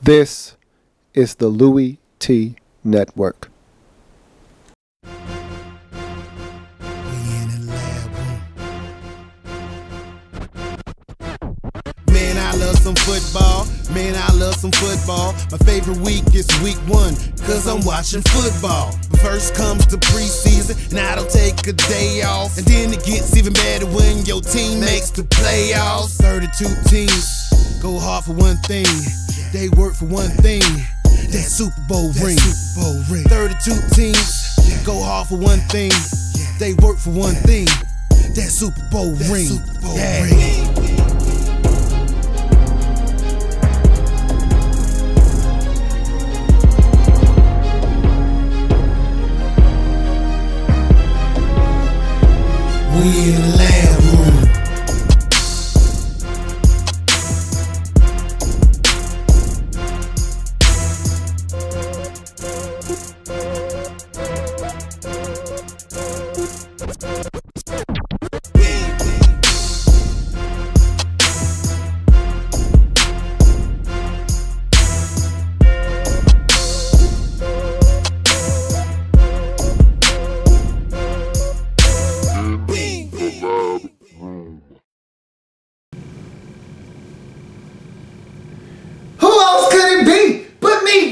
This is the Louie T Network. We in the lab room. Man, I love some football. Man, I love some football. My favorite week is week 1, cause I'm watching football. But first comes the preseason, and I don't take a day off. And then it gets even better when your team makes the playoffs. 32 teams go hard for one thing. They work for one thing. That Super Bowl ring. 32 teams go hard for one thing. They work for one thing. That Super Bowl ring. We in the lab room.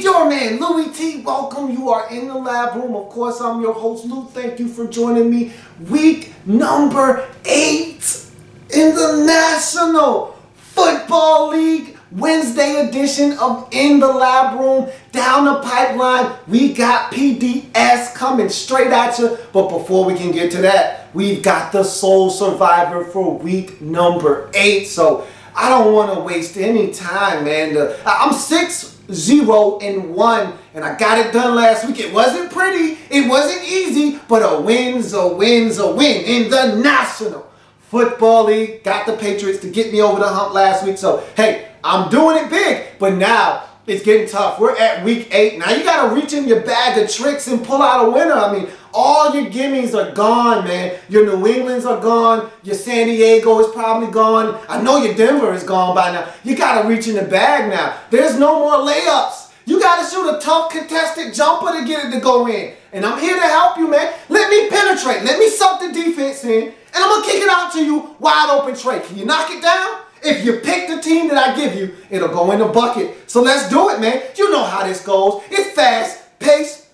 Your man, Louie T. Welcome. You are in the lab room. Of course, I'm your host, Lou. Thank you for joining me. Week number 8 in the National Football League. Wednesday edition of In the Lab Room. Down the pipeline, we got PDS coming straight at you. But before we can get to that, we've got the Sole Survivor for week number 8. So I don't want to waste any time, man. I'm 6-0-1, and I got it done last week. It wasn't pretty, it wasn't easy, but a win's a win's a win in the National Football League. Got the Patriots to get me over the hump last week. So, hey, I'm doing it big, but now it's getting tough. We're at week 8. Now you got to reach in your bag of tricks and pull out a winner. I mean, all your gimmies are gone, man. Your New Englands are gone. Your San Diego is probably gone. I know your Denver is gone by now. You got to reach in the bag now. There's no more layups. You got to shoot a tough contested jumper to get it to go in. And I'm here to help you, man. Let me penetrate. Let me suck the defense in. And I'm going to kick it out to you wide open Trey. Can you knock it down? If you pick the team that I give you, it'll go in the bucket. So let's do it, man. You know how this goes. It's fast paced.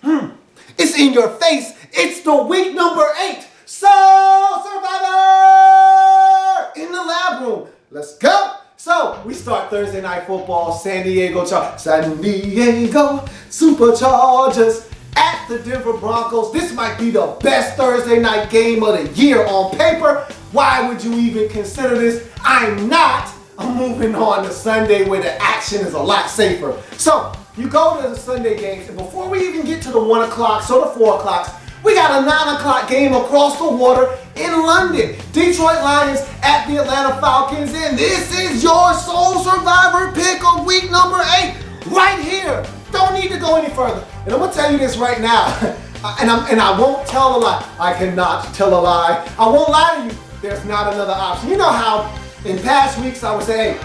It's in your face. It's the week number 8. Sole Survivor in the lab room. Let's go. So we start Thursday Night Football. San Diego Superchargers at the Denver Broncos. This might be the best Thursday night game of the year on paper. Why would you even consider this? I'm not. I'm moving on to Sunday where the action is a lot safer. So you go to the Sunday games, and before we even get to the 1 o'clocks or the 4 o'clocks, we got a 9 o'clock game across the water in London. Detroit Lions at the Atlanta Falcons, and this is your Sole Survivor pick of week number 8 right here. Don't need to go any further. And I'm gonna tell you this right now, and I won't tell a lie. I cannot tell a lie. I won't lie to you. There's not another option. You know how in past weeks I would say, hey,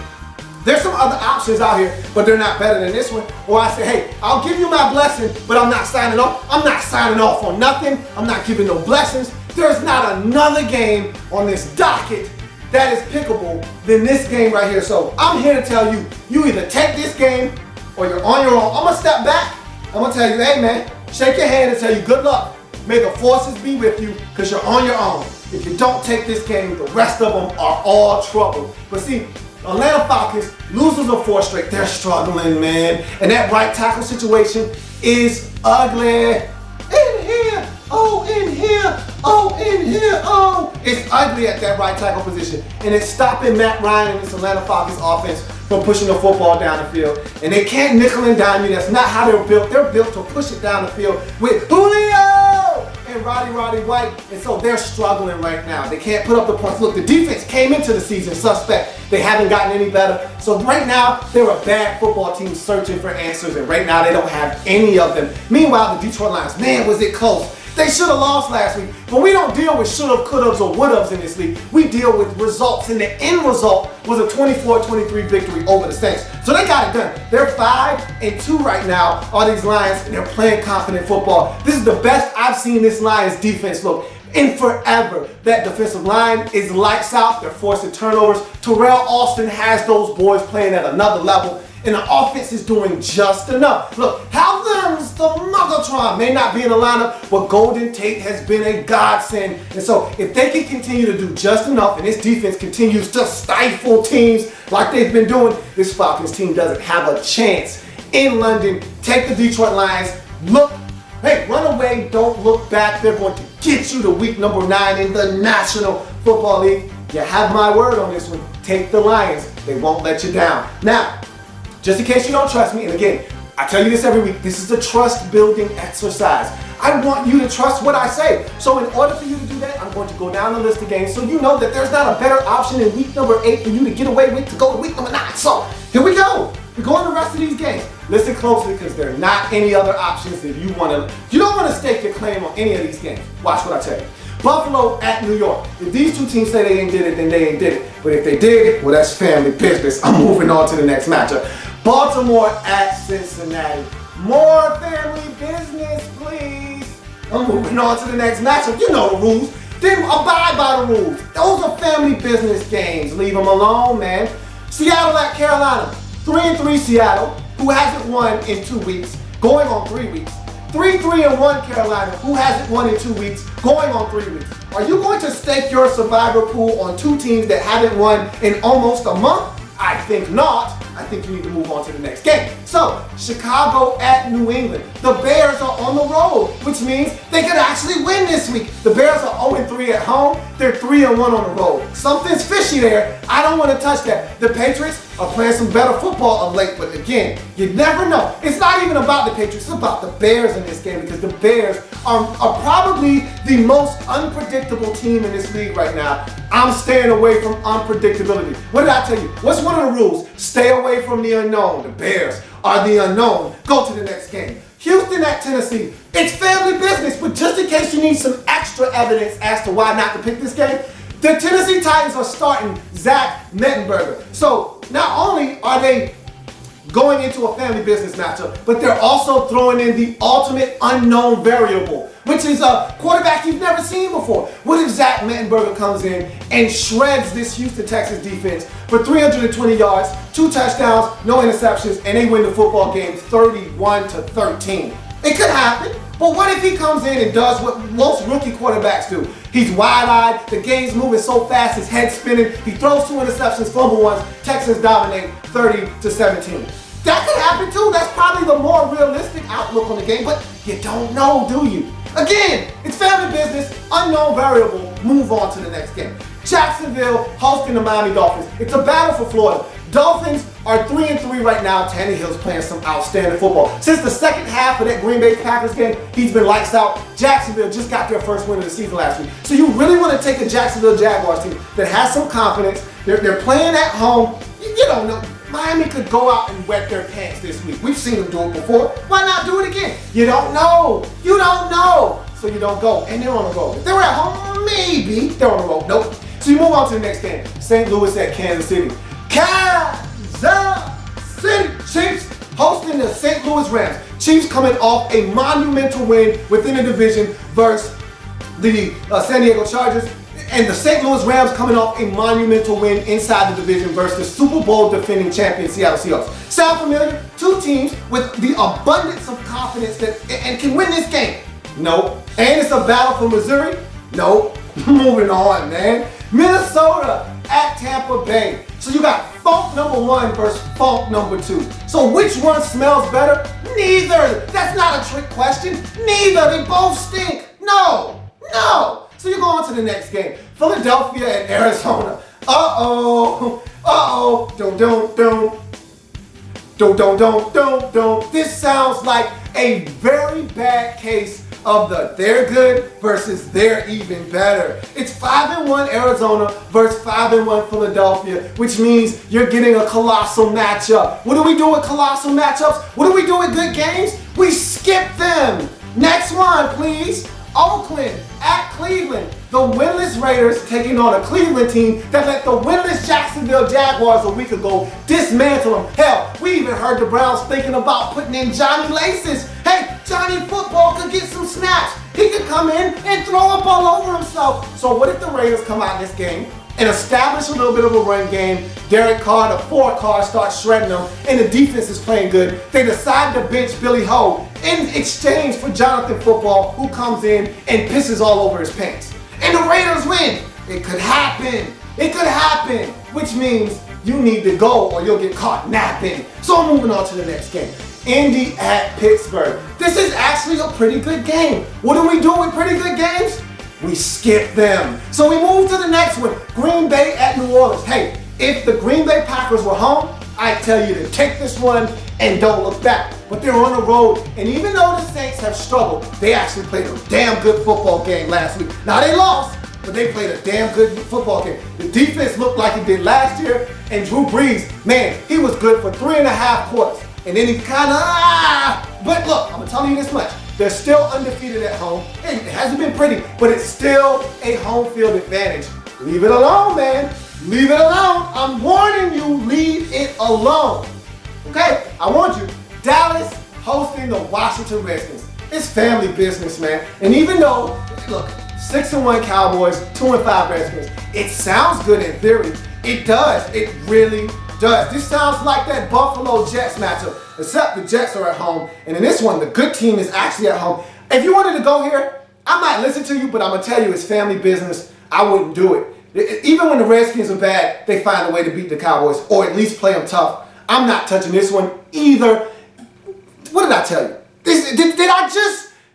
there's some other options out here, but they're not better than this one. Or I say, hey, I'll give you my blessing, but I'm not signing off. I'm not signing off on nothing. I'm not giving no blessings. There's not another game on this docket that is pickable than this game right here. So I'm here to tell you, you either take this game or you're on your own. I'm gonna step back. I'm gonna tell you, hey man, shake your hand and tell you good luck. May the forces be with you, because you're on your own. If you don't take this game, the rest of them are all trouble. But see, Atlanta Falcons, losers of 4 straight, they're struggling, man. And that right tackle situation is ugly. In here, oh, in here, oh, in here, oh. It's ugly at that right tackle position. And it's stopping Matt Ryan and this Atlanta Falcons offense from pushing the football down the field. And they can't nickel and dime you. That's not how they're built. They're built to push it down the field with Julio and Roddy White. And so they're struggling right now. They can't put up the points. Look, the defense came into the season suspect. They haven't gotten any better. So right now, they're a bad football team searching for answers. And right now, they don't have any of them. Meanwhile, the Detroit Lions, man, was it close. They should have lost last week, but we don't deal with should-have, could-haves, or would-haves in this league. We deal with results, and the end result was a 24-23 victory over the Saints. So they got it done. They're 5-2 right now on these Lions, and they're playing confident football. This is the best I've seen this Lions defense look in forever. That defensive line is lights out. They're forcing turnovers. Terrell Austin has those boys playing at another level, and the offense is doing just enough. Look, Halvins, the Muggletron, may not be in the lineup, but Golden Tate has been a godsend. And so if they can continue to do just enough, and this defense continues to stifle teams like they've been doing, this Falcons team doesn't have a chance in London. Take the Detroit Lions. Look, hey, run away, don't look back. They're going to get you to week number 9 in the National Football League. You have my word on this one. Take the Lions. They won't let you down. Now, just in case you don't trust me, and again, I tell you this every week, this is a trust building exercise. I want you to trust what I say. So in order for you to do that, I'm going to go down the list of games so you know that there's not a better option in week number 8 for you to get away with to go to week number 9. So here we go. We're going the rest of these games. Listen closely because there are not any other options that you don't want to stake your claim on any of these games. Watch what I tell you. Buffalo at New York. If these two teams say they ain't did it, then they ain't did it. But if they did, well, that's family business. I'm moving on to the next matchup. Baltimore at Cincinnati. More family business, please. I'm moving on to the next matchup. You know the rules. Then abide by the rules. Those are family business games. Leave them alone, man. Seattle at Carolina. 3-3 Seattle, who hasn't won in 2 weeks, going on 3 weeks. 3-1 Carolina, who hasn't won in 2 weeks, going on 3 weeks. Are you going to stake your survivor pool on 2 teams that haven't won in almost a month? I think not. I think you need to move on to the next game. So, Chicago at New England. The Bears are on the road, which means they could actually win this week. The Bears are 0-3 at home. They're 3-1 on the road. Something's fishy there. I don't want to touch that. The Patriots are playing some better football of late, but again, you never know. It's not even about the Patriots. It's about the Bears in this game because the Bears are probably the most unpredictable team in this league right now. I'm staying away from unpredictability. What did I tell you? What's one of the rules? Stay away from the unknown. The Bears are the unknown. Go to the next game. Houston at Tennessee. It's family business, but just in case you need some extra evidence as to why not to pick this game, the Tennessee Titans are starting Zach Mettenberger. So not only are they going into a family business matchup, but they're also throwing in the ultimate unknown variable, which is a quarterback you've never seen before. What if Zach Mettenberger comes in and shreds this Houston Texans defense for 320 yards, 2 touchdowns, no interceptions, and they win the football game 31-13? It could happen. But what if he comes in and does what most rookie quarterbacks do? He's wide-eyed, the game's moving so fast, his head's spinning, he throws 2 interceptions, fumble ones, Texans dominate 30-17. That could happen too. That's probably the more realistic outlook on the game, but you don't know, do you? Again, it's family business, unknown variable. Move on to the next game. Jacksonville hosting the Miami Dolphins. It's a battle for Florida. Dolphins are 3-3 right now. Tannehill's playing some outstanding football. Since the second half of that Green Bay Packers game, he's been lights out. Jacksonville just got their first win of the season last week. So you really want to take a Jacksonville Jaguars team that has some confidence. They're playing at home. You don't know. Miami could go out and wet their pants this week. We've seen them do it before. Why not do it again? You don't know. You don't know. So you don't go. And they're on the road. If they were at home, maybe. They're on the road. Nope. So you move on to the next game. St. Louis at Kansas City. Kansas City Chiefs hosting the St. Louis Rams. Chiefs coming off a monumental win within the division versus the San Diego Chargers. And the St. Louis Rams coming off a monumental win inside the division versus the Super Bowl defending champion Seattle Seahawks. Sound familiar? 2 teams with the abundance of confidence that and can win this game. Nope. And it's a battle for Missouri? Nope. Moving on, man. Minnesota at Tampa Bay. So you got funk number 1 versus funk number 2. So which one smells better? Neither. That's not a trick question. Neither. They both stink. No. So you go on to the next game. Philadelphia and Arizona. Don't. This sounds like a very bad case of the they're good versus they're even better. It's 5-1 Arizona versus 5-1 Philadelphia, which means you're getting a colossal matchup. What do we do with colossal matchups? What do we do with good games? We skip them. Next one, please. Oakland at Cleveland. The winless Raiders taking on a Cleveland team that let the winless Jacksonville Jaguars a week ago dismantle them. Hell, we even heard the Browns thinking about putting in Johnny Laces. Hey, Johnny Football could get some snaps. He could come in and throw up all over himself. So what if the Raiders come out in this game and establish a little bit of a run game? Derek Carr, the 4 Carr, starts shredding them, and the defense is playing good. They decide to bench Billy Ho in exchange for Jonathan Football, who comes in and pisses all over his pants. And the Raiders win. It could happen. It could happen, which means you need to go or you'll get caught napping. So I'm moving on to the next game. Indy at Pittsburgh. This is actually a pretty good game. What do we do with pretty good games? We skip them. So we move to the next one. Green Bay at New Orleans. Hey, if the Green Bay Packers were home, I'd tell you to take this one and don't look back. But they're on the road, and even though the Saints have struggled, they actually played a damn good football game last week. Now they lost, but they played a damn good football game. The defense looked like it did last year, and Drew Brees, man, he was good for 3.5 quarters. And then he kind of, but look, I'm telling you this much. They're still undefeated at home. Hey, it hasn't been pretty, but it's still a home field advantage. Leave it alone, man. Leave it alone. I'm warning you, leave it alone. Okay, I warned you. Dallas hosting the Washington Redskins. It's family business, man. And even though, look, 6-1 Cowboys, 2-5 Redskins, it sounds good in theory. It does. It really does. This sounds like that Buffalo Jets matchup, except the Jets are at home. And in this one, the good team is actually at home. If you wanted to go here, I might listen to you, but I'm going to tell you it's family business. I wouldn't do it. Even when the Redskins are bad, they find a way to beat the Cowboys, or at least play them tough. I'm not touching this one either. What did I tell you?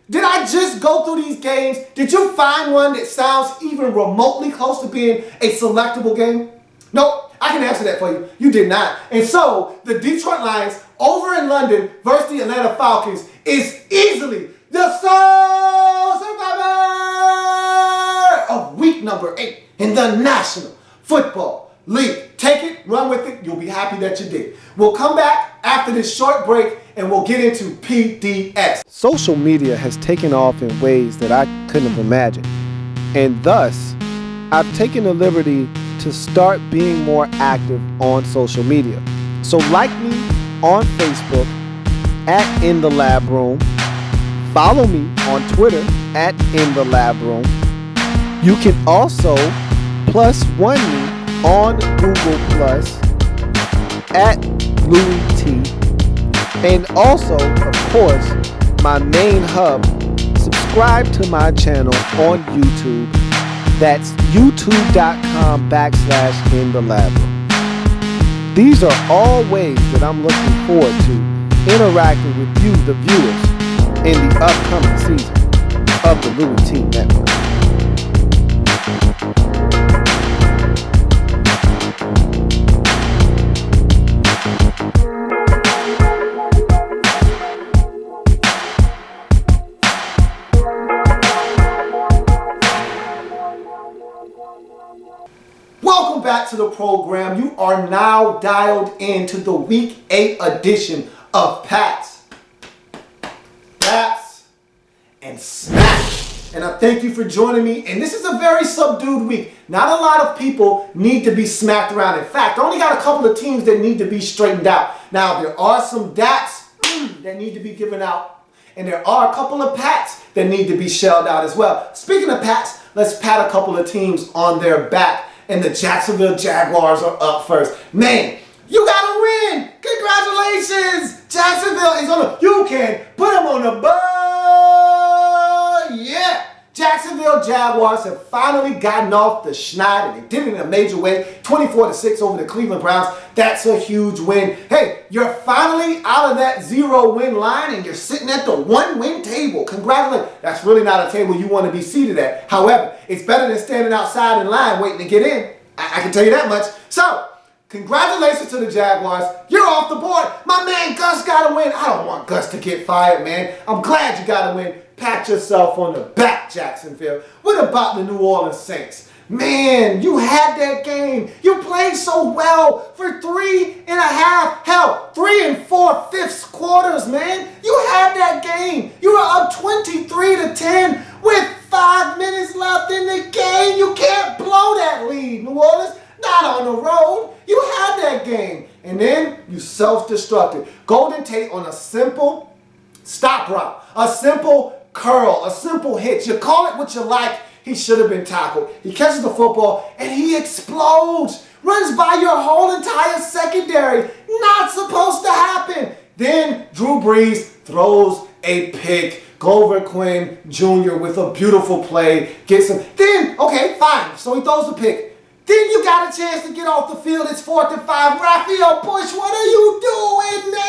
Did I just go through these games? Did you find one that sounds even remotely close to being a selectable game? Nope, I can answer that for you. You did not. And so, the Detroit Lions over in London versus the Atlanta Falcons is easily the sole survivor of week number 8 in the National Football League. Take it, run with it, you'll be happy that you did. We'll come back after this short break and we'll get into PDX. Social media has taken off in ways that I couldn't have imagined. And thus, I've taken the liberty to start being more active on social media. So like me on Facebook at In the Lab Room. Follow me on Twitter at In the Lab Room. You can also +1 me on Google Plus at Louie T. And also, of course, my main hub, subscribe to my channel on YouTube. That's youtube.com/In the Lab Room. These are all ways that I'm looking forward to interacting with you, the viewers, in the upcoming season of the Louie T Network. Welcome back to the program. You are now dialed into the Week 8 edition of Pats, Daps, and Smash. And I thank you for joining me. And this is a very subdued week. Not a lot of people need to be smacked around. In fact, I only got a couple of teams that need to be straightened out. Now, there are some Daps that need to be given out. And there are a couple of Pats that need to be shelled out as well. Speaking of Pats, let's pat a couple of teams on their back. And the Jacksonville Jaguars are up first. Man, you gotta win! Congratulations! Jacksonville is on you can put them on the board! Yeah! Jacksonville Jaguars have finally gotten off the schneid, and they did it in a major way. 24-6 over the Cleveland Browns. That's a huge win. Hey, you're finally out of that 0-win line, and you're sitting at the 1-win table. Congratulations. That's really not a table you want to be seated at. However, it's better than standing outside in line waiting to get in. I can tell you that much. So, congratulations to the Jaguars. You're off the board. My man Gus got to win. I don't want Gus to get fired, man. I'm glad you got to win. Pat yourself on the back, Jacksonville. What about the New Orleans Saints? Man, you had that game. You played so well for 3.5, hell, 3 4/5 quarters, man. You had that game. You were up 23-10 with 5 minutes left in the game. You can't blow that lead, New Orleans. Not on the road. You had that game. And then you self-destructed. Golden Tate on a simple stop route, a simple curl, a simple hit. You call it what you like. He should have been tackled. He catches the football and he explodes. Runs by your whole entire secondary. Not supposed to happen. Then Drew Brees throws a pick. Glover Quinn Jr. with a beautiful play. Gets him. Then, okay, fine. So he throws the pick. Then you got a chance to get off the field. It's 4th and 5. Raphael Bush, what are you doing, man?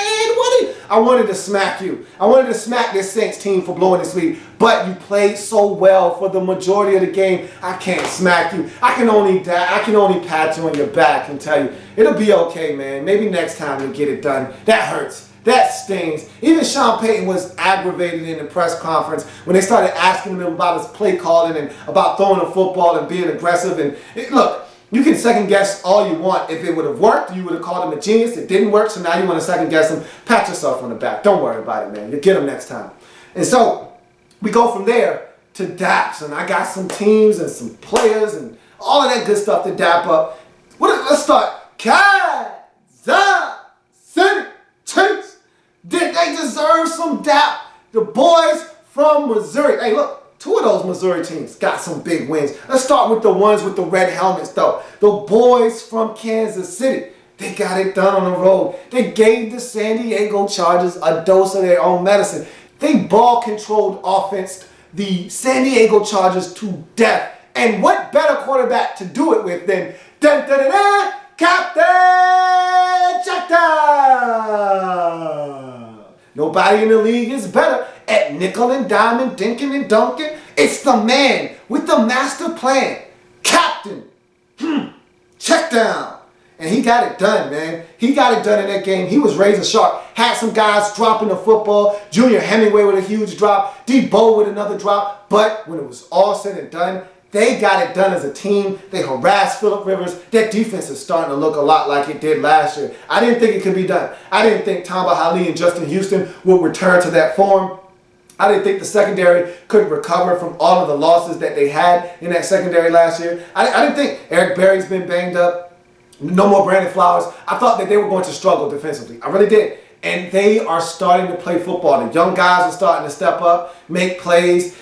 I wanted to smack you. I wanted to smack this Saints team for blowing this lead. But you played so well for the majority of the game. I can't smack you. I can only pat you on your back and tell you, it'll be okay, man. Maybe next time we'll get it done. That hurts. That stings. Even Sean Payton was aggravated in the press conference when they started asking him about his play calling and about throwing the football and being aggressive. And look, you can second guess all you want. If it would have worked, you would have called him a genius. It didn't work, so now you want to second guess him. Pat yourself on the back. Don't worry about it, man. You'll get him next time. And so we go from there to Daps, and I got some teams and some players and all of that good stuff to dap up. Let's start. Kansas City Chiefs. Did they deserve some dap? The boys from Missouri. Hey, look, 2 of those Missouri teams got some big wins. Let's start with the ones with the red helmets, though. The boys from Kansas City. They got it done on the road. They gave the San Diego Chargers a dose of their own medicine. They ball-controlled offense the San Diego Chargers to death. And what better quarterback to do it with than Captain Checkdown? Nobody in the league is better at nickel and diamond, dinking and dunking. It's the man with the master plan, Captain Checkdown. And he got it done, man. He got it done in that game. He was razor sharp. Had some guys dropping the football. Junior Hemingway with a huge drop. Debo with another drop. But when it was all said and done, they got it done as a team. They harassed Phillip Rivers. That defense is starting to look a lot like it did last year. I didn't think it could be done. I didn't think Tamba Hali and Justin Houston would return to that form. I didn't think the secondary could recover from all of the losses that they had in that secondary last year. I didn't think Eric Berry's been banged up. No more Brandon Flowers. I thought that they were going to struggle defensively. I really did. And they are starting to play football. The young guys are starting to step up, make plays.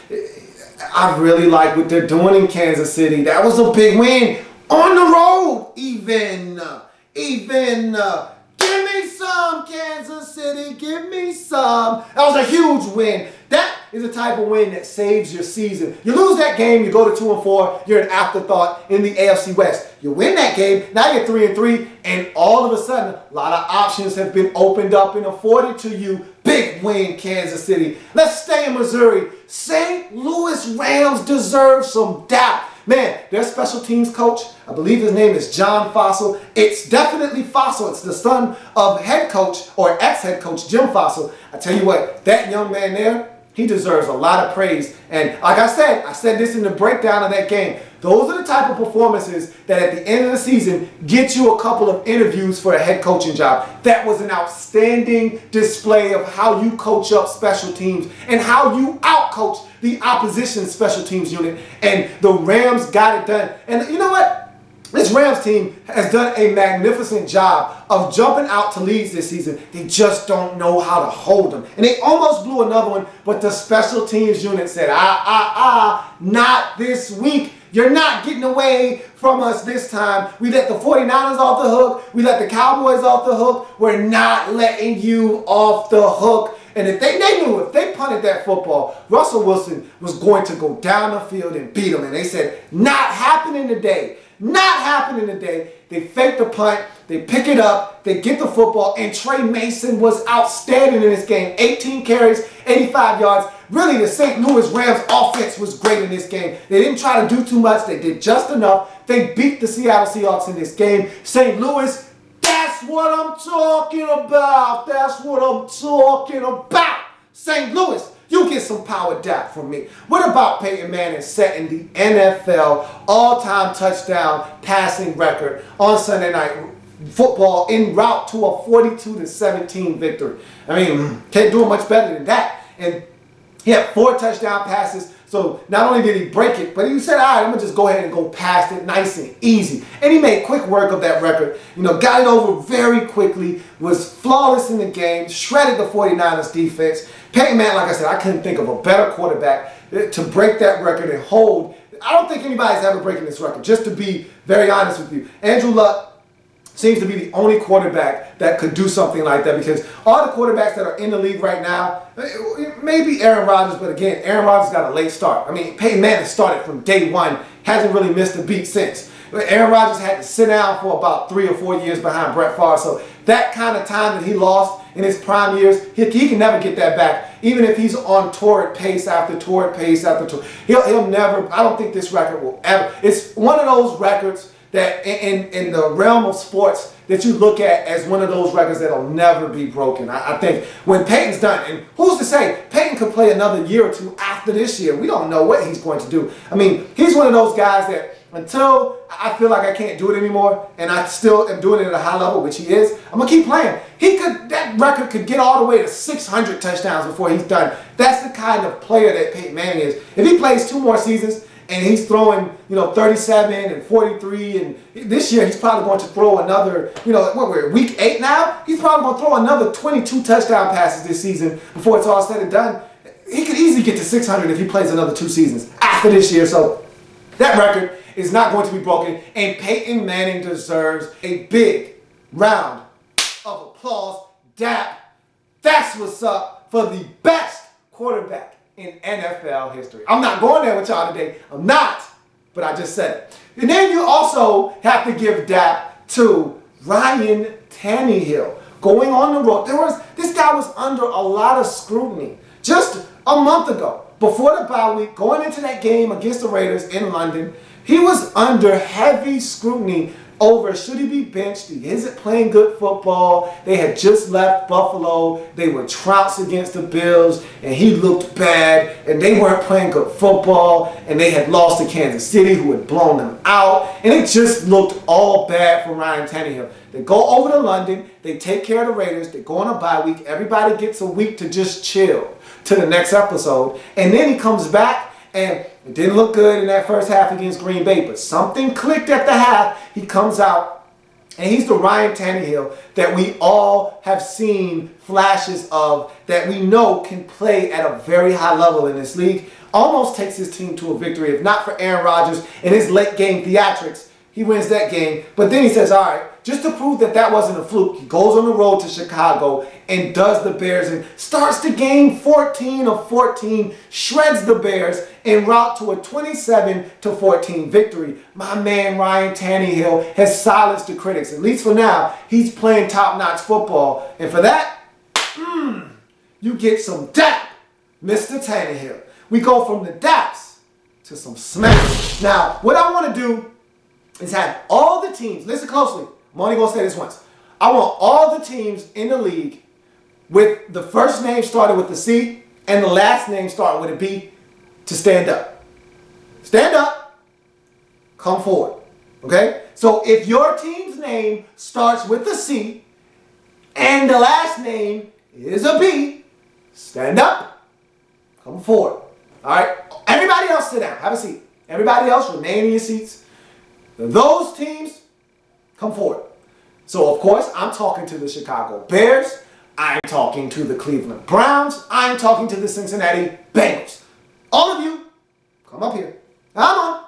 I really like what they're doing in Kansas City. That was a big win on the road. Even. Give me some, Kansas City. Give me some. That was a huge win. That is the type of win that saves your season. You lose that game, you go to 2-4. You're an afterthought in the AFC West. You win that game, now you're 3-3, and all of a sudden, a lot of options have been opened up and afforded to you. Big win, Kansas City. Let's stay in Missouri. St. Louis Rams deserve some dap. Man, their special teams coach, I believe his name is John Fossil. It's definitely Fossil. It's the son of head coach or ex-head coach Jim Fossil. I tell you what, that young man there, he deserves a lot of praise. And like I said this in the breakdown of that game. Those are the type of performances that at the end of the season get you a couple of interviews for a head coaching job. That was an outstanding display of how you coach up special teams and how you out-coach the opposition special teams unit. And the Rams got it done. And you know what? This Rams team has done a magnificent job of jumping out to leads this season. They just don't know how to hold them. And they almost blew another one, but the special teams unit said, not this week. You're not getting away from us this time. We let the 49ers off the hook. We let the Cowboys off the hook. We're not letting you off the hook. And if they knew if they punted that football, Russell Wilson was going to go down the field and beat them. And they said, not happening today. Not happening today. They fake the punt. They pick it up. They get the football. And Trey Mason was outstanding in this game. 18 carries, 85 yards. Really, the St. Louis Rams offense was great in this game. They didn't try to do too much. They did just enough. They beat the Seattle Seahawks in this game. St. Louis, that's what I'm talking about. That's what I'm talking about. St. Louis, you get some power dap from me. What about Peyton Manning setting the NFL all-time touchdown passing record on Sunday Night Football en route to a 42-17 victory? I mean, can't do it much better than that. And he had 4 touchdown passes, So not only did he break it, but he said, all right, I'm going to just go ahead and go past it nice and easy. And he made quick work of that record. Got it over very quickly, was flawless in the game, shredded the 49ers defense. Peyton Manning, like I said, I couldn't think of a better quarterback to break that record and hold. I don't think anybody's ever breaking this record, just to be very honest with you. Andrew Luck seems to be the only quarterback that could do something like that, because all the quarterbacks that are in the league right now, maybe Aaron Rodgers, but again, Aaron Rodgers got a late start. I mean, Peyton Manning started from day one, hasn't really missed a beat since. Aaron Rodgers had to sit down for about 3 or 4 years behind Brett Favre, so that kind of time that he lost in his prime years, he can never get that back. Even if he's on torrid pace after torrid pace after torrid, he'll never, I don't think this record will ever, it's one of those records that in the realm of sports that you look at as one of those records that'll never be broken. I think when Peyton's done, and who's to say Peyton could play another year or two after this year? We don't know what he's going to do. I mean, he's one of those guys that until I feel like I can't do it anymore and I still am doing it at a high level, which he is, I'm going to keep playing. That record could get all the way to 600 touchdowns before he's done. That's the kind of player that Peyton Manning is. If he plays 2 more seasons, and he's throwing, 37 and 43, and this year he's probably going to throw another, we're week 8 now? He's probably going to throw another 22 touchdown passes this season before it's all said and done. He could easily get to 600 if he plays another 2 seasons after this year. So that record is not going to be broken, and Peyton Manning deserves a big round of applause. That's what's up for the best quarterback in NFL history. I'm not going there with y'all today. I'm not, but I just said it. And then you also have to give Dap to Ryan Tannehill going on the road. This guy was under a lot of scrutiny just a month ago. Before the bye week, going into that game against the Raiders in London, he was under heavy scrutiny over should he be benched? He isn't playing good football. They had just left Buffalo. They were trounced against the Bills, and he looked bad, and they weren't playing good football, and they had lost to Kansas City, who had blown them out, and it just looked all bad for Ryan Tannehill. They go over to London. They take care of the Raiders. They go on a bye week. Everybody gets a week to just chill to the next episode, and then he comes back, and it didn't look good in that first half against Green Bay, but something clicked at the half. He comes out, and he's the Ryan Tannehill that we all have seen flashes of, that we know can play at a very high level in this league. Almost takes his team to a victory. If not for Aaron Rodgers and his late game theatrics, he wins that game. But then he says, all right, just to prove that wasn't a fluke, he goes on the road to Chicago and does the Bears and starts the game 14 of 14, shreds the Bears en route to a 27-14 victory. My man Ryan Tannehill has silenced the critics. At least for now, he's playing top-notch football. And for that, you get some dap, Mr. Tannehill. We go from the daps to some smash. Now, what I want to do is have all the teams, listen closely, I'm only going to say this once. I want all the teams in the league with the first name starting with a C and the last name starting with a B to stand up. Stand up, come forward, okay? So if your team's name starts with a C and the last name is a B, stand up, come forward, all right? Everybody else sit down, have a seat. Everybody else remain in your seats. Those teams, come forward. So, of course, I'm talking to the Chicago Bears. I'm talking to the Cleveland Browns. I'm talking to the Cincinnati Bengals. All of you, come up here. Come on.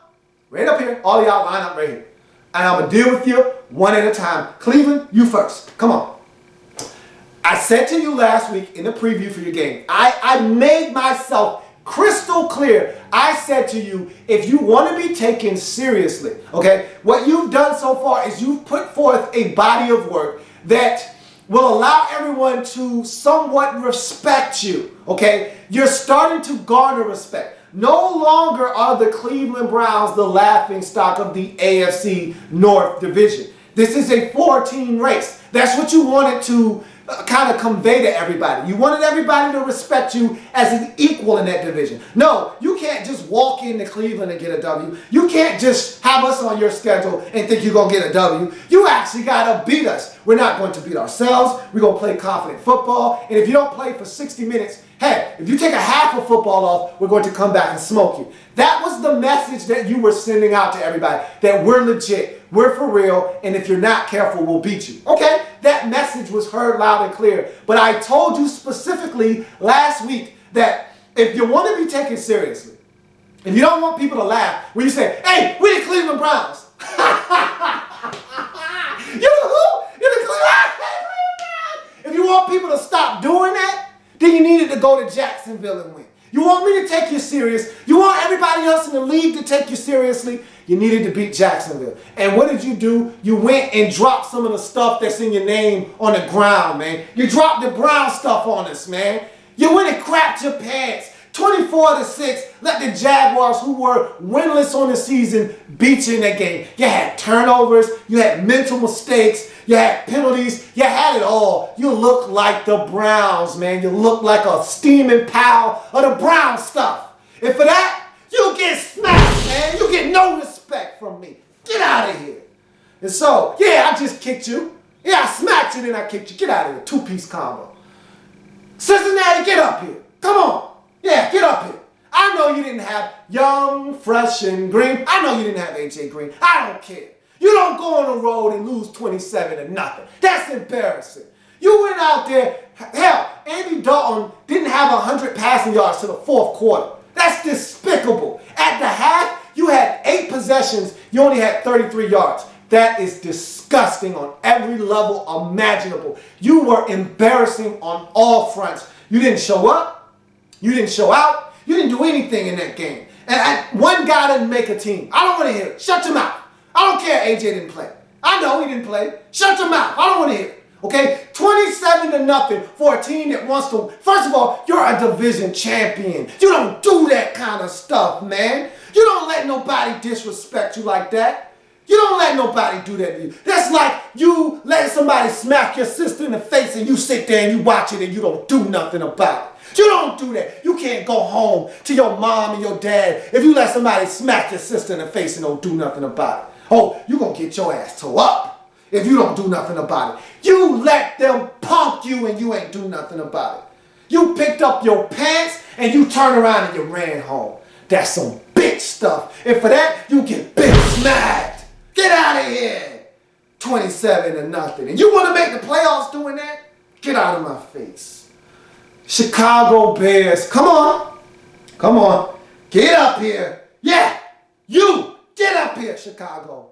Right up here. All of y'all line up right here. And I'm going to deal with you one at a time. Cleveland, you first. Come on. I said to you last week in the preview for your game, I made myself crystal clear. I said to you, if you want to be taken seriously, okay, what you've done so far is you've put forth a body of work that will allow everyone to somewhat respect you, okay? You're starting to garner respect. No longer are the Cleveland Browns the laughing stock of the AFC North Division. This is a 4-team race. That's what you wanted to kind of convey to everybody. You wanted everybody to respect you as an equal in that division. No, you can't just walk into Cleveland and get a W. You can't just have us on your schedule and think you're going to get a W. You actually got to beat us. We're not going to beat ourselves. We're going to play confident football. And if you don't play for 60 minutes, hey, if you take a half of football off, we're going to come back and smoke you. That was the message that you were sending out to everybody, that we're legit, we're for real, and if you're not careful, we'll beat you. Okay? That message was heard loud and clear. But I told you specifically last week that if you want to be taken seriously, if you don't want people to laugh, when you say, hey, we're the Cleveland Browns. You know who? You're the Cleveland Browns. If you want people to stop doing that, then you needed to go to Jacksonville and win. You want me to take you serious? You want everybody else in the league to take you seriously? You needed to beat Jacksonville. And what did you do? You went and dropped some of the stuff that's in your name on the ground, man. You dropped the Brown stuff on us, man. You went and crapped your pants. 24-6, let the Jaguars, who were winless on the season, beat you in that game. You had turnovers, you had mental mistakes, you had penalties, you had it all. You look like the Browns, man. You look like a steaming pile of the Brown stuff. And for that, you get smacked, man. You get no respect from me. Get out of here. And so, yeah, I just kicked you. Yeah, I smacked you, then I kicked you. Get out of here. Two-piece combo. Cincinnati, get up here. Come on. Yeah, get up here. I know you didn't have Young, Fresh, and Green. I know you didn't have A.J. Green. I don't care. You don't go on the road and lose 27-0. That's embarrassing. You went out there. Hell, Andy Dalton didn't have 100 passing yards to the fourth quarter. That's despicable. At the half, you had 8 possessions. You only had 33 yards. That is disgusting on every level imaginable. You were embarrassing on all fronts. You didn't show up. You didn't show out. You didn't do anything in that game. And one guy didn't make a team. I don't want to hear it. Shut your mouth. I don't care AJ didn't play. I know he didn't play. Shut your mouth. I don't want to hear it. Okay? 27-0 for a team that wants to. First of all, you're a division champion. You don't do that kind of stuff, man. You don't let nobody disrespect you like that. You don't let nobody do that to you. That's like you letting somebody smack your sister in the face and you sit there and you watch it and you don't do nothing about it. You don't do that. You can't go home to your mom and your dad if you let somebody smack your sister in the face and don't do nothing about it. Oh, you're going to get your ass tore up if you don't do nothing about it. You let them punk you and you ain't do nothing about it. You picked up your pants and you turned around and you ran home. That's some bitch stuff. And for that, you get bitch smacked. Get out of here. 27-0. And you want to make the playoffs doing that? Get out of my face. Chicago Bears, come on. Come on. Get up here. Yeah, you. Get up here, Chicago.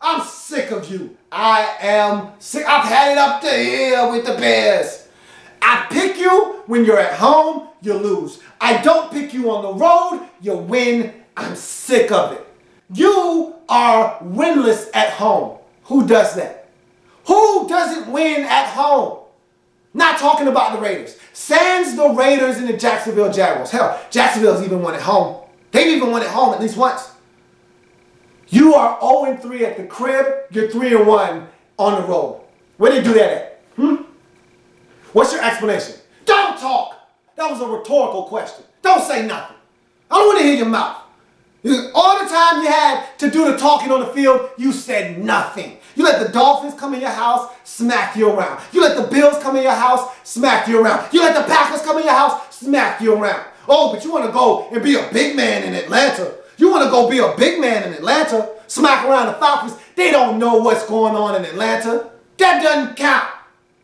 I'm sick of you. I am sick. I've had it up to here with the Bears. I pick you when you're at home, you lose. I don't pick you on the road, you win. I'm sick of it. You are winless at home. Who does that? Who doesn't win at home? Not talking about the Raiders. Sans the Raiders and the Jacksonville Jaguars. Hell, Jacksonville's even won at home. They've even won at home at least once. You are 0-3 at the crib. You're 3-1 on the road. Where did you do that at? What's your explanation? Don't talk. That was a rhetorical question. Don't say nothing. I don't want to hear your mouth. All the time you had to do the talking on the field, you said nothing. You let the Dolphins come in your house, smack you around. You let the Bills come in your house, smack you around. You let the Packers come in your house, smack you around. Oh, but you want to go and be a big man in Atlanta. You want to go be a big man in Atlanta, smack around the Falcons. They don't know what's going on in Atlanta. That doesn't count.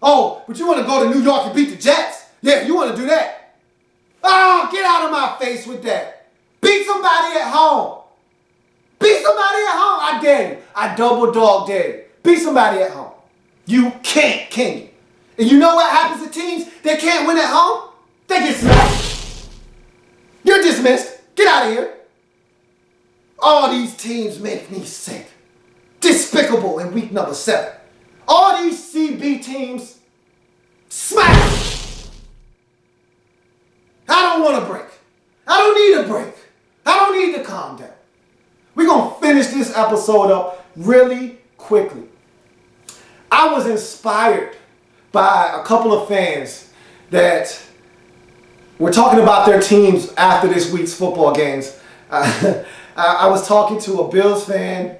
Oh, but you want to go to New York and beat the Jets? Yeah, you want to do that. Oh, get out of my face with that. Beat somebody at home. Beat somebody at home. I dare you. I double dog dare you. Beat somebody at home. You can't, can you? And you know what happens to teams that can't win at home? They get smacked. You're dismissed. Get out of here. All these teams make me sick. Despicable in week number 7. All these CB teams, smack. I don't want a break. I don't need a break. I don't need to calm down. We're going to finish this episode up really quickly. I was inspired by a couple of fans that were talking about their teams after this week's football games. I was talking to a Bills fan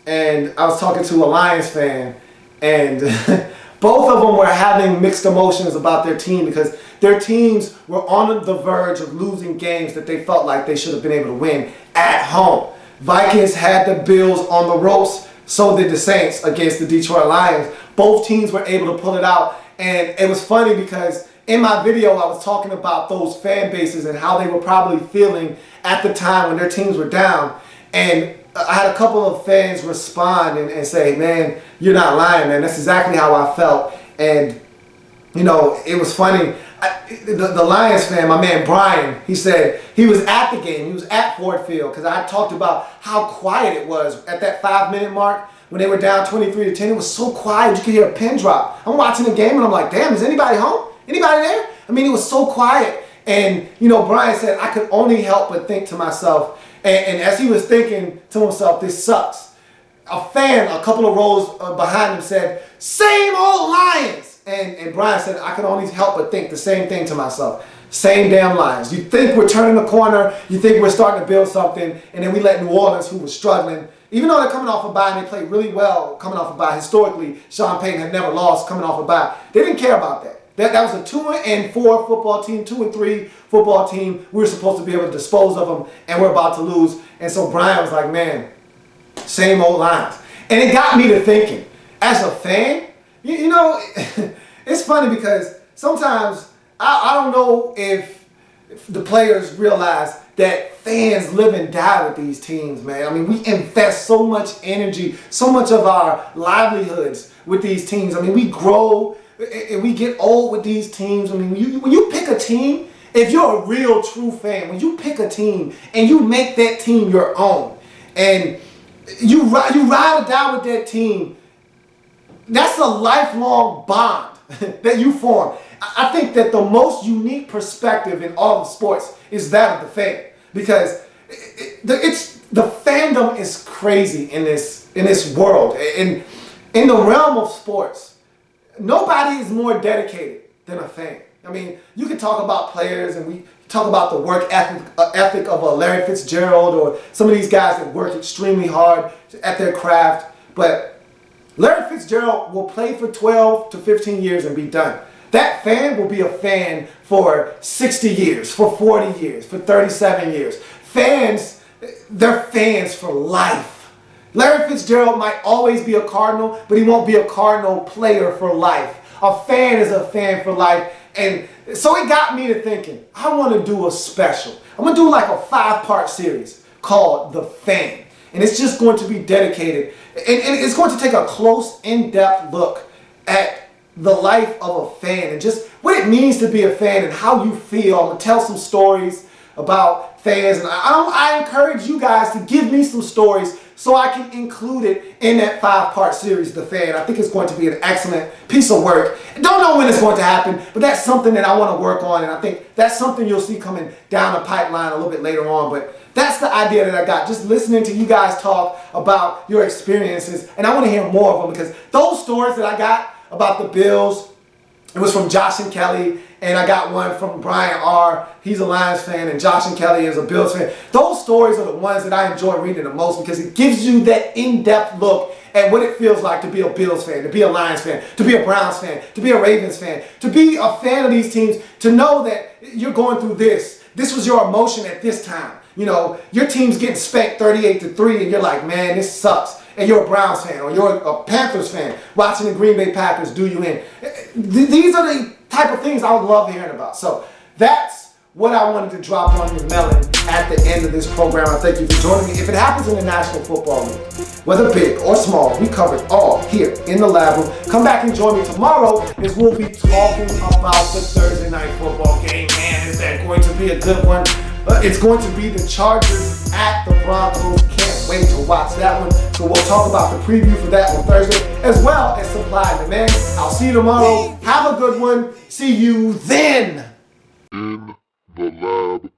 and I was talking to a Lions fan, and both of them were having mixed emotions about their team because their teams were on the verge of losing games that they felt like they should have been able to win at home. Vikings had the Bills on the ropes, so did the Saints against the Detroit Lions. Both teams were able to pull it out, and it was funny because in my video I was talking about those fan bases and how they were probably feeling at the time when their teams were down, and I had a couple of fans respond and say, man, you're not lying, man. That's exactly how I felt. And, you know, it was funny. The Lions fan, my man Brian, he said he was at the game. He was at Ford Field because I talked about how quiet it was at that 5-minute mark when they were down 23-10. It was so quiet. You could hear a pin drop. I'm watching the game and I'm like, damn, is anybody home? Anybody there? I mean, it was so quiet. And, you know, Brian said, I could only help but think to myself, and as he was thinking to himself, this sucks, a fan a couple of rows behind him said, same old Lions. And Brian said, I can only help but think the same thing to myself. Same damn Lions. You think we're turning the corner, you think we're starting to build something, and then we let New Orleans, who was struggling, even though they're coming off a bye and they played really well coming off a bye. Historically, Sean Payton had never lost coming off a bye. They didn't care about that. That was a 2-4 football team, 2-3 football team. We were supposed to be able to dispose of them, and we're about to lose. And so Brian was like, man, same old Lions. And it got me to thinking, as a fan, you know, it's funny because sometimes I don't know if the players realize that fans live and die with these teams, man. I mean, we invest so much energy, so much of our livelihoods with these teams. I mean, we grow and we get old with these teams. I mean, when you pick a team, if you're a real true fan, when you pick a team and you make that team your own and you ride or die with that team, that's a lifelong bond that you form. I think that the most unique perspective in all of sports is that of the fan, because the fandom is crazy in this world. In the realm of sports, nobody is more dedicated than a fan. I mean, you can talk about players and we talk about the work ethic of a Larry Fitzgerald or some of these guys that work extremely hard at their craft, but Larry Fitzgerald will play for 12 to 15 years and be done. That fan will be a fan for 60 years, for 40 years, for 37 years. Fans, they're fans for life. Larry Fitzgerald might always be a Cardinal, but he won't be a Cardinal player for life. A fan is a fan for life. And so it got me to thinking, I want to do a special. I'm going to do like a 5-part series called The Fan. And it's just going to be dedicated. And it's going to take a close, in-depth look at the life of a fan and just what it means to be a fan and how you feel. I'm going to tell some stories about fans. And I encourage you guys to give me some stories so I can include it in that 5-part series, The Fan. I think it's going to be an excellent piece of work. Don't know when it's going to happen, but that's something that I want to work on, and I think that's something you'll see coming down the pipeline a little bit later on. But that's the idea that I got, just listening to you guys talk about your experiences, and I want to hear more of them, because those stories that I got about the Bills, it was from Josh and Kelly, and I got one from Brian R. He's a Lions fan, and Josh and Kelly is a Bills fan. Those stories are the ones that I enjoy reading the most, because it gives you that in-depth look at what it feels like to be a Bills fan, to be a Lions fan, to be a Browns fan, to be a Ravens fan, to be a fan of these teams, to know that you're going through this. This was your emotion at this time. You know, your team's getting spanked 38-3, and you're like, man, this sucks. And you're a Browns fan or you're a Panthers fan watching the Green Bay Packers do you in. These are the type of things I would love hearing about. So that's what I wanted to drop on your melon at the end of this program. I thank you for joining me. If it happens in the National Football League, whether big or small, we cover it all here in the Lab Room. Come back and join me tomorrow as we'll be talking about the Thursday night football game. Man, is that going to be a good one? It's going to be the Chargers at the Broncos. Can't wait to watch that one. So we'll talk about the preview for that on Thursday, as well as supply and demand. I'll see you tomorrow. Have a good one. See you then. In the Lab